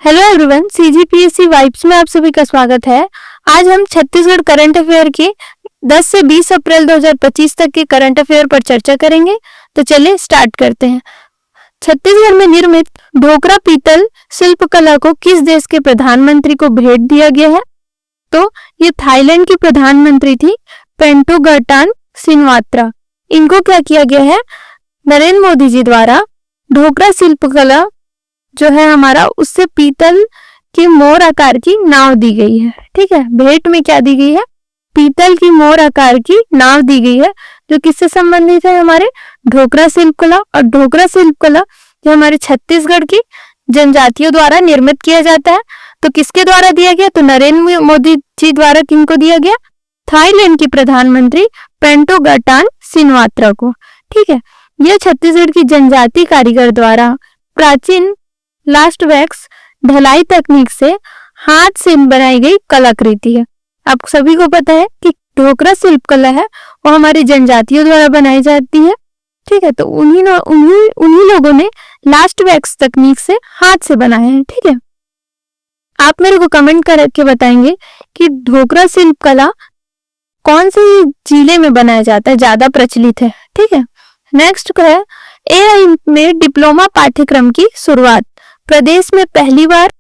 Hello everyone, CGPSC vibes में आप सभी का स्वागत है। आज हम छत्तीसगढ़ करंट अफेयर के 10 से 20 अप्रैल 2025 तक के करंट अफेयर पर चर्चा करेंगे। तो चलिए स्टार्ट करते हैं। छत्तीसगढ़ में निर्मित ढोकरा पीतल शिल्पकला को किस देश के प्रधानमंत्री को भेंट दिया गया है? तो ये थाईलैंड की प्रधानमंत्री थी पेंटोगर्टान सिनवात्रा। इनको क्या किया गया है? नरेंद्र मोदी जी द्वारा ढोकरा शिल्पकला जो है हमारा, उससे पीतल की मोर आकार की नाव दी गई है। ठीक है, भेंट में क्या दी गई है? पीतल की मोर आकार की नाव दी गई है, जो किससे संबंधित है? हमारे ढोकरा शिल्पकला। और ढोकरा शिल्पकला जो हमारे छत्तीसगढ़ की जनजातियों द्वारा निर्मित किया जाता है। तो किसके द्वारा दिया गया? तो नरेंद्र मोदी जी द्वारा किनको दिया गया? थाईलैंड की प्रधानमंत्री पेंटोगर्टान सिनवात्रा को। ठीक है, यह छत्तीसगढ़ की जनजाति कारीगर द्वारा प्राचीन लास्ट वैक्स ढलाई तकनीक से हाथ से बनाई गई कलाकृति है। आप सभी को पता है कि ढोकरा शिल्पकला है वो हमारी जनजातियों द्वारा बनाई जाती है। ठीक है, तो उन्हीं लोगों ने लास्ट वैक्स तकनीक से हाथ से बनाया है। ठीक है, आप मेरे को कमेंट करके बताएंगे कि ढोकरा शिल्पकला कौन से जिले में बनाया जाता है, ज्यादा प्रचलित है। ठीक है, नेक्स्ट है एआई में डिप्लोमा पाठ्यक्रम की शुरुआत। प्रदेश में पहली बार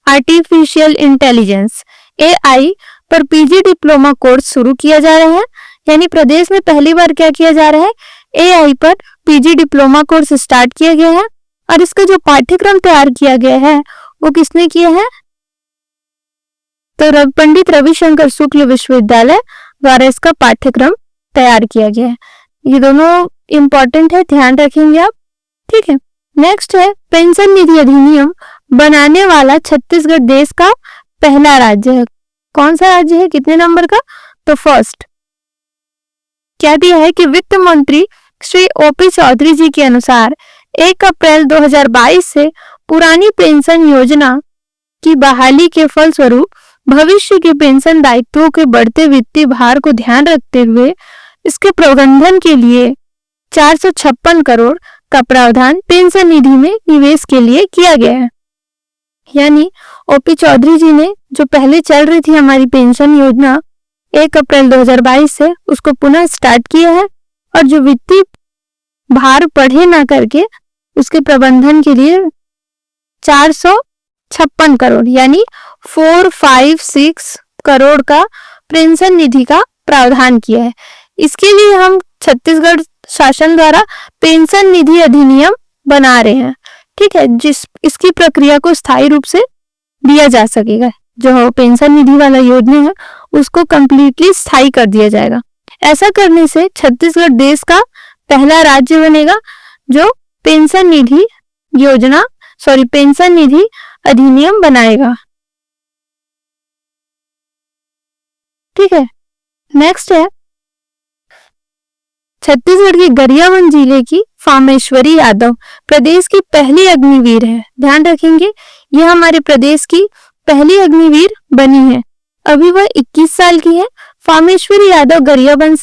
आर्टिफिशियल इंटेलिजेंस एआई पर पीजी डिप्लोमा कोर्स शुरू किया जा रहा है। यानी प्रदेश में पहली बार क्या किया जा रहा है? एआई पर पीजी डिप्लोमा कोर्स स्टार्ट किया गया है। और इसका जो पाठ्यक्रम तैयार किया गया है वो किसने किया है? तो पंडित रविशंकर शुक्ल विश्वविद्यालय द्वारा इसका पाठ्यक्रम तैयार किया गया है। ये दोनों इंपॉर्टेंट है, ध्यान रखेंगे आप। ठीक है, नेक्स्ट है पेंशन निधि अधिनियम बनाने वाला छत्तीसगढ़ देश का पहला राज्य है। कौन सा राज्य है? कितने नंबर का? तो फर्स्ट। क्या दिया है कि वित्त मंत्री श्री ओपी चौधरी जी के अनुसार 1 अप्रैल 2022 से पुरानी पेंशन योजना की बहाली के फलस्वरूप भविष्य के पेंशन दायित्वों के बढ़ते वित्तीय भार को ध्यान रखते हुए इसके प्रबंधन के लिए 456 करोड़ का प्रावधान पेंशन निधि में निवेश के लिए किया गया है। यानी ओपी चौधरी जी ने जो पहले चल रही थी हमारी पेंशन योजना 1 अप्रैल 2022 से उसको पुनः स्टार्ट किया है। और जो वित्तीय भार बढ़े ना करके उसके प्रबंधन के लिए 456 करोड़ यानी 456 करोड़ का पेंशन निधि का प्रावधान किया है। इसके लिए हम छत्तीसगढ़ शासन द्वारा पेंशन निधि अधिनियम बना रहे हैं। ठीक है, इसकी प्रक्रिया को स्थायी रूप से दिया जा सकेगा। जो पेंशन निधि वाला योजना है उसको कंप्लीटली स्थायी कर दिया जाएगा। ऐसा करने से छत्तीसगढ़ देश का पहला राज्य बनेगा जो पेंशन निधि अधिनियम बनाएगा। ठीक है, नेक्स्ट है छत्तीसगढ़ के गरियाबंद जिले की फामेश्वरी यादव प्रदेश की पहली अग्निवीर है। ध्यान रखेंगे, यह हमारे प्रदेश की पहली अग्निवीर बनी है। अभी वह 21 साल की है। फामेश्वरी यादव गरियाबंद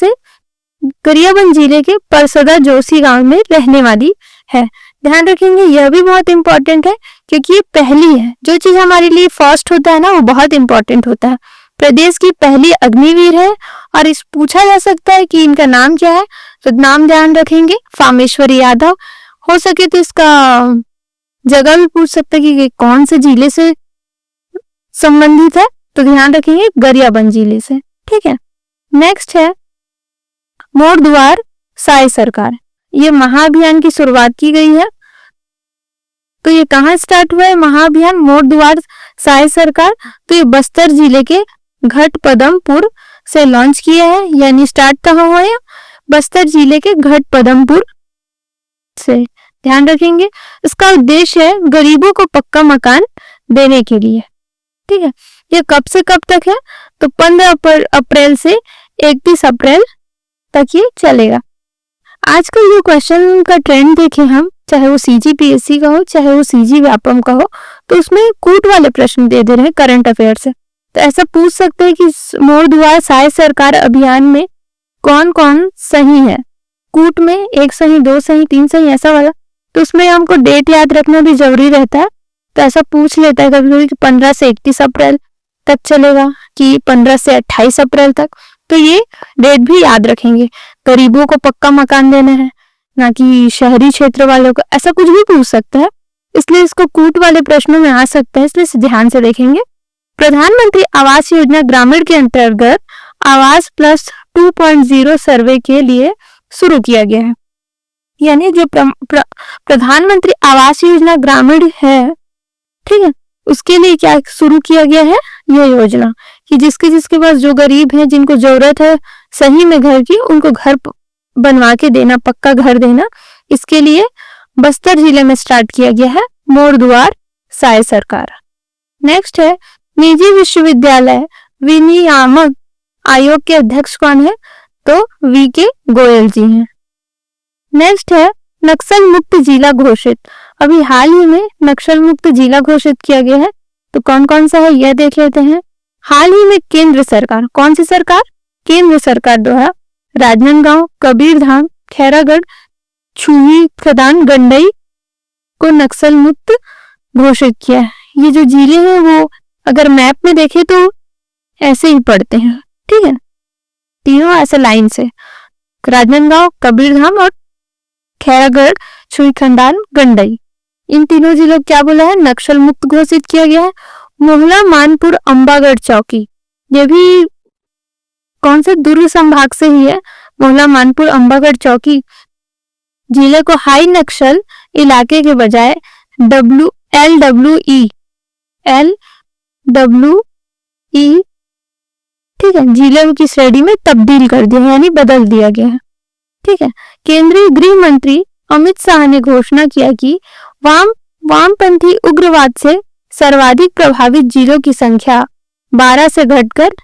जिले के परसदा जोशी गांव में रहने वाली है। ध्यान रखेंगे, यह भी बहुत इंपॉर्टेंट है क्योंकि ये पहली है। जो चीज हमारे लिए फर्स्ट होता है ना, वो बहुत इंपॉर्टेंट होता है। प्रदेश की पहली अग्निवीर है। और इस पूछा जा सकता है कि इनका नाम क्या है, तो नाम ध्यान रखेंगे फामेश्वरी यादव। हो सके तो इसका जगह भी पूछ सकता है कि कौन से जिले से संबंधित है, तो ध्यान रखेंगे गरियाबंद जिले से। ठीक है, नेक्स्ट है मोर दुआर साय सरकार। ये महाअभियान की शुरुआत की गई है। तो ये कहाँ स्टार्ट हुआ है महाअभियान मोर दुआर साय सरकार? तो ये बस्तर जिले के घटपदमपुर से लॉन्च किया है। यानी स्टार्ट कहाँ हुआ है? बस्तर जिले के घटपदमपुर से। ध्यान रखेंगे, इसका उद्देश्य है गरीबों को पक्का मकान देने के लिए। ठीक है, ये कब से कब तक है? तो 15 अप्रैल से 31 अप्रैल तक ये चलेगा। आजकल जो क्वेश्चन का ट्रेंड देखें हम, चाहे वो सीजीपीएससी का हो चाहे वो सीजी व्यापम का हो, तो उसमें कूट वाले प्रश्न दे रहे हैं करंट अफेयर से। तो ऐसा पूछ सकते हैं कि मोर दुआर साय सरकार अभियान में कौन कौन सही है? कूट में 1 सही 2 सही 3 सही ऐसा वाला। तो उसमें हमको डेट याद रखना भी जरूरी रहता है। तो ऐसा पूछ लेता है कभी कभी कि 15 से 31 अप्रैल तक चलेगा कि 15 से 28 अप्रैल तक। तो ये डेट भी याद रखेंगे। गरीबों को पक्का मकान देना है, ना कि शहरी क्षेत्र वालों को, ऐसा कुछ भी पूछ सकता है, इसलिए इसको कूट वाले प्रश्नों में आ सकता है, इसलिए ध्यान से देखेंगे। प्रधानमंत्री आवास योजना ग्रामीण के अंतर्गत आवास प्लस 2.0 सर्वे के लिए शुरू किया गया है। यानी जो प्रधानमंत्री आवास योजना ग्रामीण है, ठीक है, उसके लिए क्या शुरू किया गया है, यह योजना कि जिसके पास, जो गरीब है, जिनको जरूरत है सही में घर की, उनको घर बनवा के देना, पक्का घर देना। इसके लिए बस्तर जिले में स्टार्ट किया गया है मोर दुआर साय सरकार। नेक्स्ट है निजी विश्वविद्यालय विनियामक आयोग के अध्यक्ष कौन है, तो वी.के. गोयल जी हैं। नेक्स्ट है नक्सल मुक्त जिला घोषित। अभी हाल ही में नक्सल मुक्त जिला घोषित किया गया है, तो कौन कौन सा है यह देख लेते हैं। हाल ही में केंद्र सरकार, कौन सी सरकार, केंद्र सरकार द्वारा राजनांदगांव, कबीरधाम, खैरागढ़, छुई खदान, गंडई को नक्सल मुक्त घोषित किया है। ये जो जिले हैं वो अगर मैप में देखें तो ऐसे ही पड़ते हैं, ठीक है, तीनों ऐसे लाइन से, राजनांदगांव, कबीरधाम और खैरागढ़, छुई खदान, गंडई, इन तीनों जिलों क्या बोला है, नक्सल मुक्त घोषित किया गया है। मोहला मानपुर अंबागढ़ चौकी, ये भी कौन से दुर्ग संभाग से ही है। मोहला मानपुर अंबागढ़ चौकी जिले को हाई नक्सल इलाके के बजाय LWE ठीक है, जिले की श्रेणी में तब्दील कर दिया, यानी बदल दिया गया है, ठीक है। केंद्रीय गृह मंत्री अमित शाह ने घोषणा किया कि वामपंथी उग्रवाद से सर्वाधिक प्रभावित जिलों की संख्या 12 से घटकर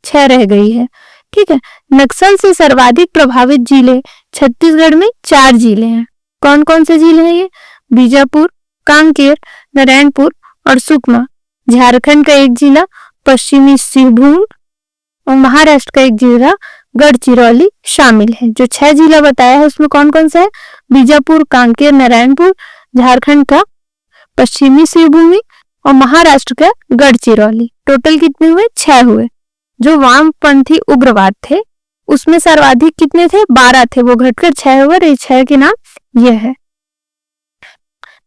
6 रह गई है, ठीक है। नक्सल से सर्वाधिक प्रभावित जिले छत्तीसगढ़ में 4 जिले हैं। कौन कौन से जिले हैं ये, बीजापुर, कांकेर, नारायणपुर और सुकमा। झारखंड का एक जिला पश्चिमी सिंहभूम और महाराष्ट्र का एक जिला गढ़चिरौली शामिल है। जो 6 जिला बताया है उसमें कौन कौन सा है, बीजापुर, कांकेर, नारायणपुर, झारखंड का पश्चिमी सिंहभूमि और महाराष्ट्र का गढ़चिरौली। टोटल कितने हुए, 6 हुए। जो वामपंथी उग्रवाद थे उसमें सर्वाधिक कितने थे, 12 थे, वो घटकर 6 हुए। ये 6 के नाम यह है।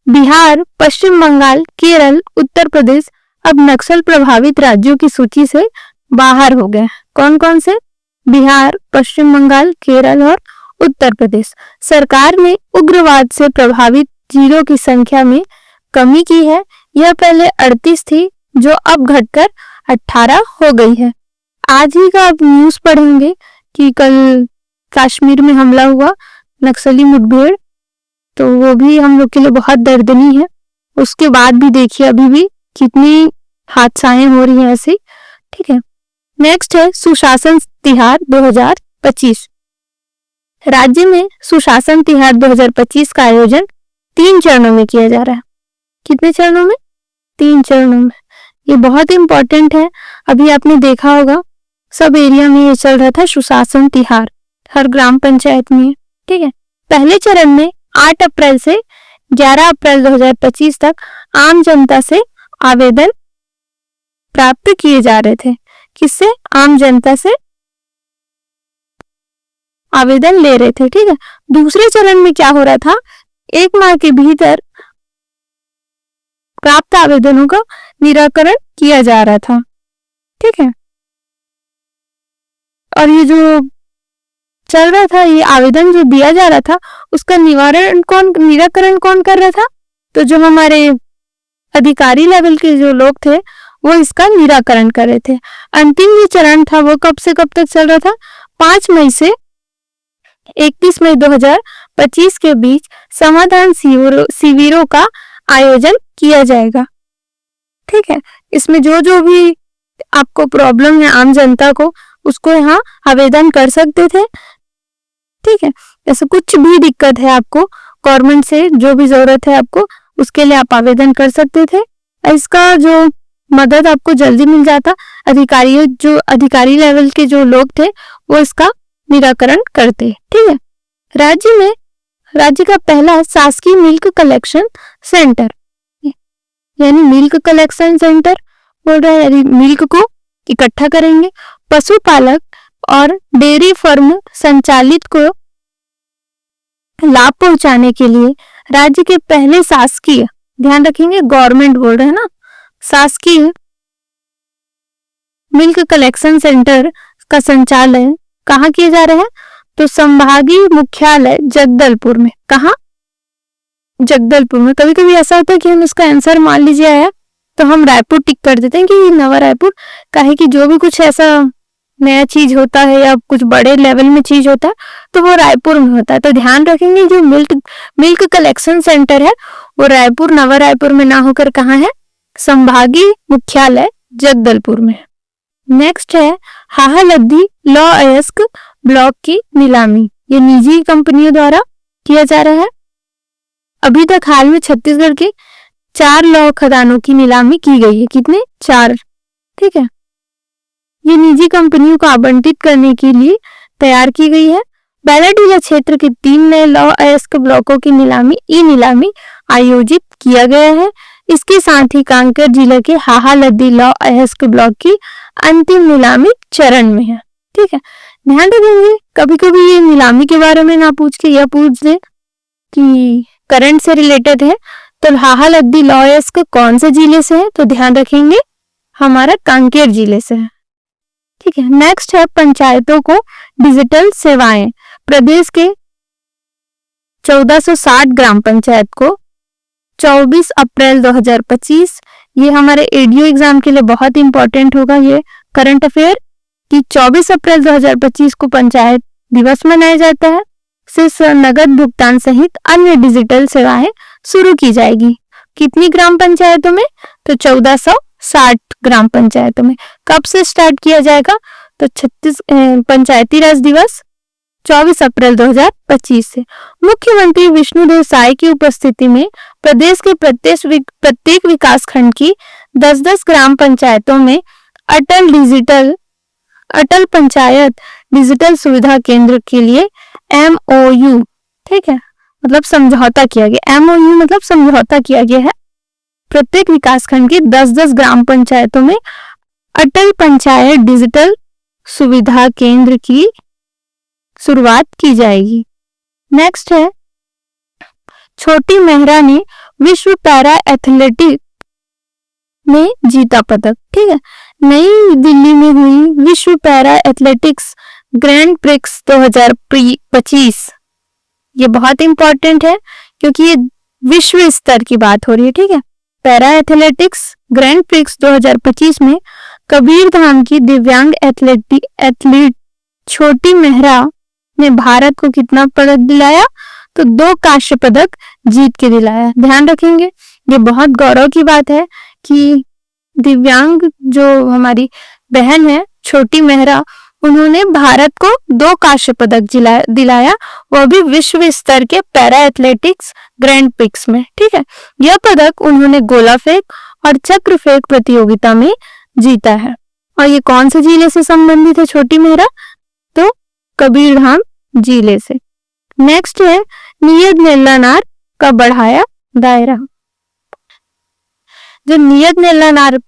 बिहार, पश्चिम बंगाल, केरल, उत्तर प्रदेश अब नक्सल प्रभावित राज्यों की सूची से बाहर हो गए। कौन कौन से, बिहार, पश्चिम बंगाल, केरल और उत्तर प्रदेश। सरकार ने उग्रवाद से प्रभावित जिलों की संख्या में कमी की है। यह पहले 38 थी, जो अब घटकर 18 हो गई है। आज ही का आप न्यूज पढ़ेंगे कि कल कश्मीर में हमला हुआ, नक्सली मुठभेड़, तो वो भी हम लोग के लिए बहुत दर्दनी है। उसके बाद भी देखिए अभी भी कितनी हादसाएं हो रही हैं ऐसी, ठीक है। नेक्स्ट है सुशासन तिहार 2025। राज्य में सुशासन तिहार 2025 का आयोजन 3 चरणों में किया जा रहा है। कितने चरणों में, 3 चरणों में। ये बहुत इंपॉर्टेंट है। अभी आपने देखा होगा सब एरिया में ये चल रहा था सुशासन तिहार, हर ग्राम पंचायत में, ठीक है। पहले चरण में 8 अप्रैल से 11 अप्रैल 2025 तक आम जनता से आवेदन प्राप्त किए जा रहे थे। किससे, आम जनता से आवेदन ले रहे थे, ठीक है। दूसरे चरण में क्या हो रहा था, 1 माह के भीतर प्राप्त आवेदनों का निराकरण किया जा रहा था, ठीक है। और ये जो चल रहा था, ये आवेदन जो दिया जा रहा था उसका निराकरण कौन कर रहा था, तो जो हमारे अधिकारी लेवल के जो लोग थे वो इसका निराकरण कर रहे थे। अंतिम जो चरण था वो कब से कब तक चल रहा था, 5 मई से 31 मई 2025 के बीच समाधान शिविरों का आयोजन किया जाएगा, ठीक है। इसमें जो भी आपको प्रॉब्लम है आम जनता को, उसको यहाँ आवेदन कर सकते थे, ठीक है। जैसे कुछ भी दिक्कत है आपको गवर्नमेंट से, जो भी जरूरत है आपको, उसके लिए आप आवेदन कर सकते थे। इसका जो मदद आपको जल्दी मिल जाता। अधिकारी लेवल के जो लोग थे वो इसका निराकरण करते, ठीक है। राज्य का पहला शासकीय मिल्क कलेक्शन सेंटर यानी मिल्क कलेक्शन सेंटर बोल रहा है, यानी मिल्क को इकट्ठा करेंगे। पशुपालक और डेयरी फर्म संचालित को लाभ पहुंचाने के लिए राज्य के पहले शासकीय, ध्यान रखेंगे गवर्नमेंट बोल रहे हैं ना, शासकीय मिल्क कलेक्शन सेंटर का संचालन कहाँ किया जा रहा है? तो संभागीय मुख्यालय जगदलपुर में। कहाँ? जगदलपुर में। कभी कभी ऐसा होता है कि हम इसका आंसर मान लीजिए आया तो हम रायपुर टिक कर देते हैं कि नवा रायपुर, काहे कि जो भी कुछ ऐसा नया चीज होता है या कुछ बड़े लेवल में चीज होता है तो वो रायपुर में होता है। तो ध्यान रखेंगे जो मिल्क कलेक्शन सेंटर है वो रायपुर, नवा रायपुर में ना होकर कहाँ है? संभागीय मुख्यालय जगदलपुर में। नेक्स्ट है हाहालद्दी लौह अयस्क ब्लॉक की नीलामी। ये निजी कंपनियों द्वारा किया जा रहा है। अभी तक हाल में छत्तीसगढ़ के 4 लौह खदानों की नीलामी की गई है। कितने? 4। ठीक है, ये निजी कंपनियों को आवंटित करने के लिए तैयार की गई है। बैलाडीला क्षेत्र के 3 नए लौह अयस्क ब्लॉकों की नीलामी आयोजित किया गया है। इसके साथ ही कांकेर जिले के हाहालद्दी लौह अयस्क ब्लॉक की अंतिम नीलामी चरण में है। ठीक है, ध्यान रखेंगे कभी कभी ये नीलामी के बारे में ना पूछ के यह पूछ दे कि करंट से रिलेटेड है। तो हाहालद्दी लौह अयस्क कौन से जिले से है? तो ध्यान रखेंगे हमारा कांकेर जिले से है। ठीक है, नेक्स्ट है पंचायतों को डिजिटल सेवाएं। प्रदेश के 1460 ग्राम पंचायत को 24 अप्रैल 2025, ये हमारे एडीओ एग्जाम के लिए बहुत इंपॉर्टेंट होगा ये करंट अफेयर, कि 24 अप्रैल 2025 को पंचायत दिवस मनाया जाता है। से नगद भुगतान सहित अन्य डिजिटल सेवाएं शुरू की जाएगी। कितनी ग्राम पंचायतों में? तो 1460 ग्राम पंचायतों में। कब से स्टार्ट किया जाएगा? तो पंचायती राज दिवस 24 अप्रैल 2025 से। मुख्यमंत्री विष्णुदेव साय की उपस्थिति में प्रदेश के प्रत्येक विकास खंड की 10-10 ग्राम पंचायतों में अटल पंचायत डिजिटल सुविधा केंद्र के लिए MOU, ठीक है, मतलब समझौता किया गया। MOU मतलब समझौता किया गया है। प्रत्येक विकासखंड की 10-10 ग्राम पंचायतों में अटल पंचायत डिजिटल सुविधा केंद्र की शुरुआत की जाएगी। नेक्स्ट है छोटी मेहरा ने विश्व पैरा एथलेटिक में जीता पदक। ठीक है, नई दिल्ली में हुई विश्व पैरा एथलेटिक्स ग्रैंड प्रिक्स 2025, ये बहुत इंपॉर्टेंट है क्योंकि ये विश्व स्तर की बात हो रही है। ठीक है, पैरा एथलेटिक्स ग्रैंड प्रिक्स 2025 में कबीरधाम की दिव्यांग एथलीट छोटी मेहरा ने भारत को कितना पदक दिलाया? तो 2 कांस्य पदक जीत के दिलाया। ध्यान रखेंगे ये बहुत गौरव की बात है कि दिव्यांग जो हमारी बहन है छोटी मेहरा, उन्होंने भारत को 2 कांस्य पदक दिलाया, वो भी विश्व स्तर के पैरा एथलेटिक्स ग्रैंड प्रिक्स में। ठीक है, यह पदक उन्होंने गोला फेंक और चक्र फेंक प्रतियोगिता में जीता है। और ये कौन से जिले से संबंधित है छोटी मेहरा? तो कबीरधाम जिले से। नेक्स्ट है नियत नेल्लानार का बढ़ाया दायरा। जो नियत नेल्लानार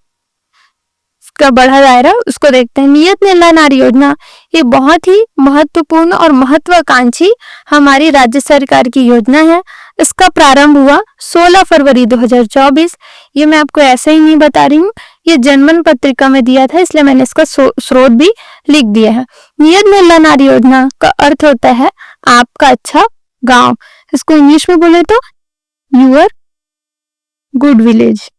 का बढ़ा दायरा उसको देखते हैं। नियत नेल्लानार योजना ये बहुत ही महत्वपूर्ण और महत्वाकांक्षी हमारी राज्य सरकार की योजना है। इसका प्रारंभ हुआ 16 फरवरी 2024। ये मैं आपको ऐसे ही नहीं बता रही हूँ, ये जनमन पत्रिका में दिया था, इसलिए मैंने इसका स्रोत भी लिख दिया है। नियत नेल्लानार योजना का अर्थ होता है आपका अच्छा गांव। इसको इंग्लिश में बोले तो यूर गुड विलेज।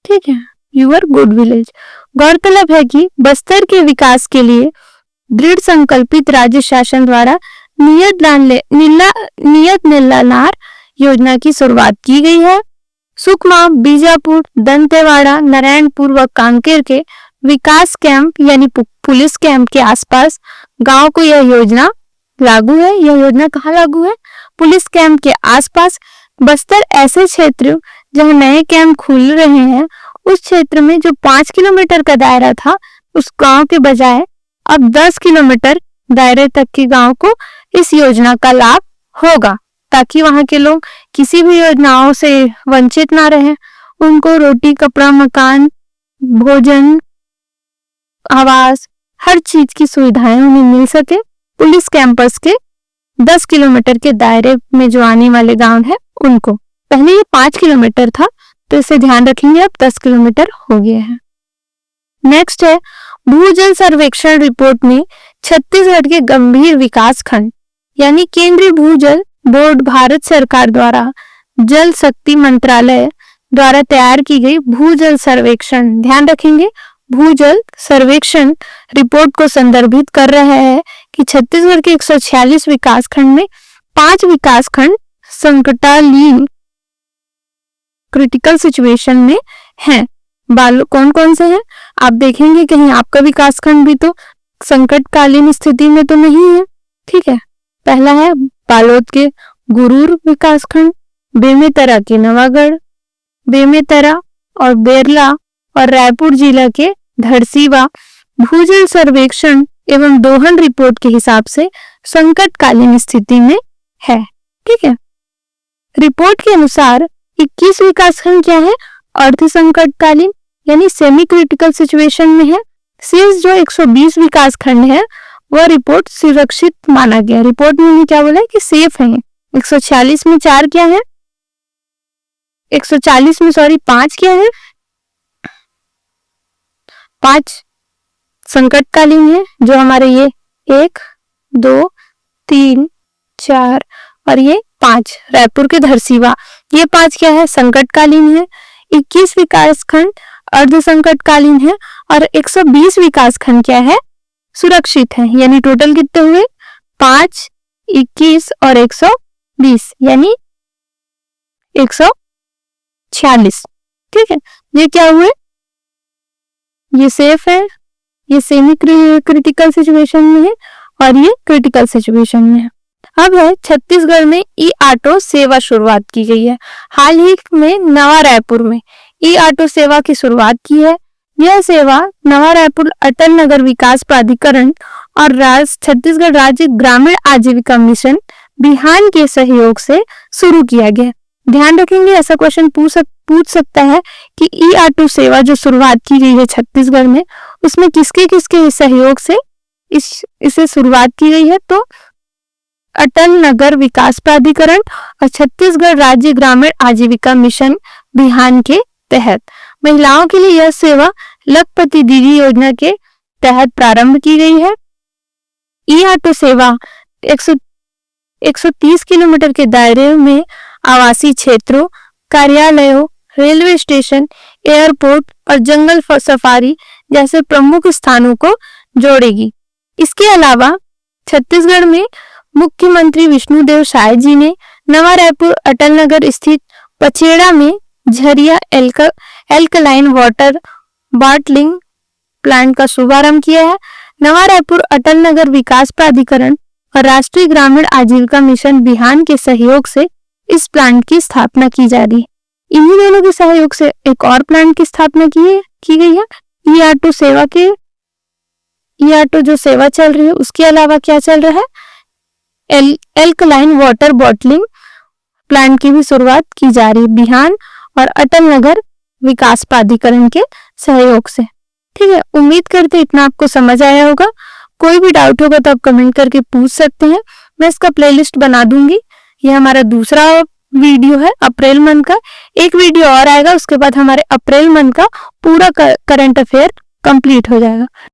ठीक है, यूर गुड विलेज। गौरतलब है कि बस्तर के विकास के लिए दृढ़ संकल्पित राज्य शासन द्वारा नियत नेल्लानार योजना की शुरुआत की गई है। सुकमा, बीजापुर, दंतेवाड़ा, नारायणपुर व कांकेर के विकास कैंप यानी पुलिस कैंप के आसपास गांव को यह योजना लागू है। यह योजना कहाँ लागू है? पुलिस कैंप के आसपास। बस्तर ऐसे क्षेत्र जहां नए कैंप खुल रहे हैं, उस क्षेत्र में जो 5 किलोमीटर का दायरा था उस गांव के बजाय अब 10 किलोमीटर दायरे तक के गांव को इस योजना का लाभ होगा। ताकि वहां के लोग किसी भी योजनाओं से वंचित ना रहें, उनको रोटी, कपड़ा, मकान, भोजन, आवास, हर चीज की सुविधाएं उन्हें मिल सके। पुलिस कैंपस के 10 किलोमीटर के दायरे में जो आने वाले गांव है उनको, पहले ये 5 किलोमीटर था तो इसे ध्यान रखेंगे, अब 10 किलोमीटर हो गया है। नेक्स्ट है भूजल सर्वेक्षण रिपोर्ट में छत्तीसगढ़ के गंभीर विकास खंड यानी केंद्रीय भूजल बोर्ड भारत सरकार द्वारा जल शक्ति मंत्रालय द्वारा तैयार की गई भूजल सर्वेक्षण, ध्यान रखेंगे, भूजल सर्वेक्षण रिपोर्ट को संदर्भित कर रहा है कि छत्तीसगढ़ के 146 विकास खंड में 5 विकास खंड संकटालीन क्रिटिकल सिचुएशन में हैं। कौन कौन से हैं आप देखेंगे, कहीं आपका विकास खंड भी तो संकटकालीन स्थिति में तो नहीं है। ठीक है, पहला है बालोद के गुरूर विकास खंड, बेमेतरा के नवागढ़, बेमेतरा और बेरला और रायपुर जिला के धरसीवा भूजल सर्वेक्षण एवं दोहन रिपोर्ट के हिसाब से संकटकालीन स्थिति में है। ठीक है, रिपोर्ट के अनुसार 21 विकासखंड क्या है, अर्ध संकटकालीन यानी सेमी क्रिटिकल सिचुएशन में है। शेष जो 120 विकासखंड है वह रिपोर्ट सुरक्षित माना गया। रिपोर्ट में क्या बोला है कि सेफ है। 146 में 4 क्या है, 140 में 5 क्या है, 5 संकटकालीन है जो हमारे ये 1, 2, 3, 4 और ये 5 रायपुर के धरसीवा, ये 5 क्या है, संकटकालीन है। 21 विकासखंड अर्ध संकटकालीन है और 120 विकासखंड क्या है, सुरक्षित है। यानी टोटल कितने हुए, 5, 21 और 120 यानी 146। ठीक है, ये क्या हुए, ये सेफ है, ये सेमी क्रिटिकल सिचुएशन में है और ये क्रिटिकल सिचुएशन में है। अब है छत्तीसगढ़ में ई ऑटो सेवा शुरुआत की गई है। हाल ही में नवा रायपुर में ई ऑटो सेवा की शुरुआत की है। यह सेवा नवा रायपुर अटल नगर विकास प्राधिकरण और छत्तीसगढ़ राज्य ग्रामीण आजीविका मिशन बिहान के सहयोग से शुरू किया गया। ध्यान रखेंगे, ऐसा क्वेश्चन पूछ सकता है कि ई ऑटो सेवा जो शुरुआत की गई है छत्तीसगढ़ में, उसमें किसके किसके सहयोग से इसे शुरुआत की गई है, तो अटल नगर विकास प्राधिकरण और छत्तीसगढ़ राज्य ग्रामीण आजीविका मिशन बिहान के तहत। महिलाओं के लिए यह सेवा लखपति दीदी योजना के तहत प्रारंभ की गई है। ई ऑटो सेवा 130 किलोमीटर के दायरे में आवासीय क्षेत्रों, कार्यालयों, रेलवे स्टेशन, एयरपोर्ट और जंगल सफारी जैसे प्रमुख स्थानों को जोड़ेगी। इसके अलावा छत्तीसगढ़ में मुख्यमंत्री विष्णुदेव साय जी ने नवा रायपुर अटल नगर स्थित पचेड़ा में Jharia alkaline water bottling plant का शुभारंभ किया है। नवा रायपुर अटल नगर विकास प्राधिकरण और राष्ट्रीय ग्रामीण आजीविका मिशन बिहान के सहयोग से इस प्लांट की स्थापना की जा रही है। इन्हीं दोनों के सहयोग से एक और प्लांट की स्थापना की गई है। ई ऑटो सेवा के ई ऑटो जो सेवा चल रही है उसके अलावा क्या चल रहा है, एल्कलाइन वाटर बॉटलिंग प्लांट की भी शुरुआत की जा रही है बिहान और अटल नगर विकास प्राधिकरण के सहयोग से। ठीक है, उम्मीद करते इतना आपको समझ आया होगा। कोई भी डाउट होगा तो आप कमेंट करके पूछ सकते हैं, मैं इसका प्लेलिस्ट बना दूंगी। ये हमारा दूसरा वीडियो है अप्रैल मंथ का, एक वीडियो और आएगा, उसके बाद हमारे अप्रैल मंथ का पूरा करंट अफेयर कंप्लीट हो जाएगा।